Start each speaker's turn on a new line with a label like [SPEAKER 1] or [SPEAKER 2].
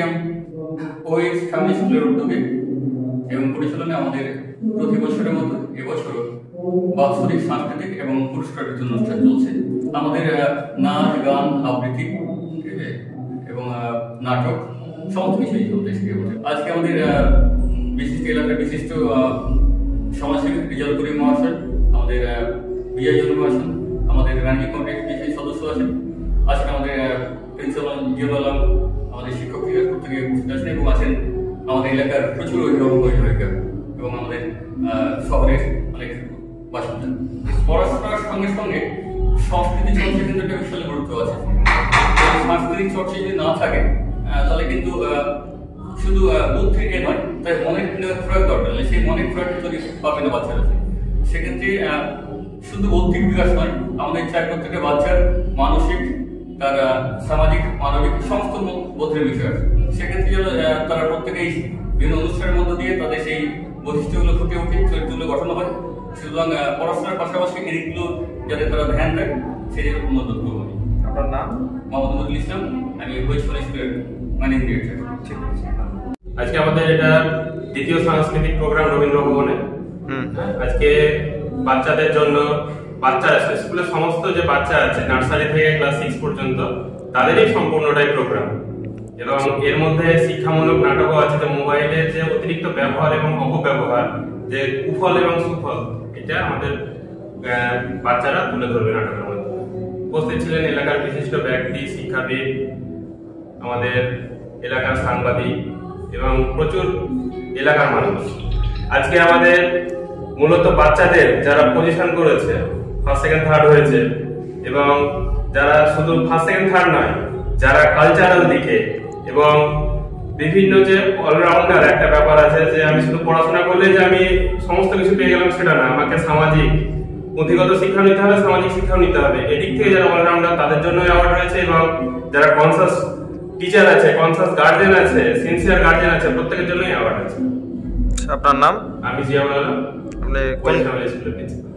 [SPEAKER 1] Museum ওই family স্কুলের উদ্যোগে এবং পরিচালনায় আমাদের প্রতি বছরের মতো এবছর বাৎসরিক সাংস্কৃতিক এবং পুরস্কার বিতরণ অনুষ্ঠান চলছে। আমাদের নাচ, গান, আবৃত্তি এবং নাটক সমস্ত কিছুই চলছে। আজকে আমাদের বিশিষ্ট এলাকার বিশিষ্ট সমাজসেবী রিজাল করিম মহাশয়, আমাদের বিজয় মহাশয়, আমাদের রানী কমিটির বিশেষ সদস্য আছেন। আজকে আমাদের প্রিন্সিপাল জিয়াউল আলম, আমাদের শিক্ষক প্রত্যেকে উপস্থিত আছেন এবং আছেন আমাদের এলাকার প্রচুর অভিভাবক এবং আমাদের শহরের অনেক বাসিন্দা। পড়াশোনার সঙ্গে সঙ্গে সংস্কৃতি চর্চা কিন্তু একটা বিশাল গুরুত্ব আছে। সাংস্কৃতিক চর্চা যদি না থাকে তাহলে কিন্তু শুধু বুদ্ধির নয়, তাই মনের প্রয়োগ দরকার। সেই মনের প্রয়োগটা যদি পাবে না বাচ্চারা, সেক্ষেত্রে শুধু বৌদ্ধিক বিকাশ নয়, আমাদের চাই প্রত্যেকটা বাচ্চার মানসিক, তার সামাজিক, মানবিক সমস্ত বোধের বিষয় আছে। সেক্ষেত্রে যেন তারা প্রত্যেকেই বিভিন্ন অনুষ্ঠানের মধ্য দিয়ে তাদের সেই বৈশিষ্ট্যগুলো ফুটে উঠে, চরিত্রগুলো গঠন হয়। সুতরাং পড়াশোনার পাশাপাশি এদিকগুলো যাতে তারা ধ্যান দেয়, সেই মধ্য করবো।
[SPEAKER 2] আপনার নাম?
[SPEAKER 1] মোহাম্মদ ইসলাম, আমি বৈশালী স্কুলের ম্যানেজিং ডিরেক্টর।
[SPEAKER 3] আজকে আমাদের এটা দ্বিতীয় সাংস্কৃতিক প্রোগ্রাম রবীন্দ্র ভবনে। আজকে বাচ্চাদের জন্য, বাচ্চারা স্কুলের সমস্ত যে বাচ্চা আছে নার্সারি থেকে ক্লাস 6 পর্যন্ত, তাদেরই সম্পূর্ণটাই প্রোগ্রাম। এবং এর মধ্যে শিক্ষামূলক নাটকও আছে। যে মোবাইলের যে অতিরিক্ত ব্যবহার এবং অপব্যবহার, যে কুফল এবং সুফল, এটা আমাদের বাচ্চারা তুলে ধরবে নাটকের মধ্যে। উপস্থিত ছিলেন এলাকার বিশিষ্ট ব্যক্তি, শিক্ষাবিদ, আমাদের এলাকার সাংবাদিক এবং প্রচুর এলাকার মানুষ। আজকে আমাদের মূলত বাচ্চাদের যারা পজিশন করেছে, ফার্স্ট সেকেন্ড থার্ড হয়েছে, এবং যারা শুধু ফার্স্ট সেকেন্ড থার্ড নয়, যারা কালচারাল দিকে এবং বিভিন্ন যে অলরাউন্ডার একটা ব্যাপার আছে, যে আমি শুধু পড়াশোনা করলে যে আমি সমস্ত কিছু পেয়ে গেলাম সেটা না, আমাকে সামাজিক পুঁথিগত শিক্ষা নিতে হবে, সামাজিক শিক্ষাও নিতে হবে। এদিক থেকে যারা অলরাউন্ডার তাদের জন্য অ্যাওয়ার্ড রয়েছে। এবং যারা কনসাস টিচার আছে, কনসাস গার্জেন আছে, সিনসিয়ার গার্জেন আছে, প্রত্যেকের জন্যই অ্যাওয়ার্ড আছে।
[SPEAKER 2] আপনার নাম?
[SPEAKER 3] আমি জিয়াউল আলম,
[SPEAKER 2] আপনি কোন
[SPEAKER 3] স্কুলের প্রিন্সিপাল।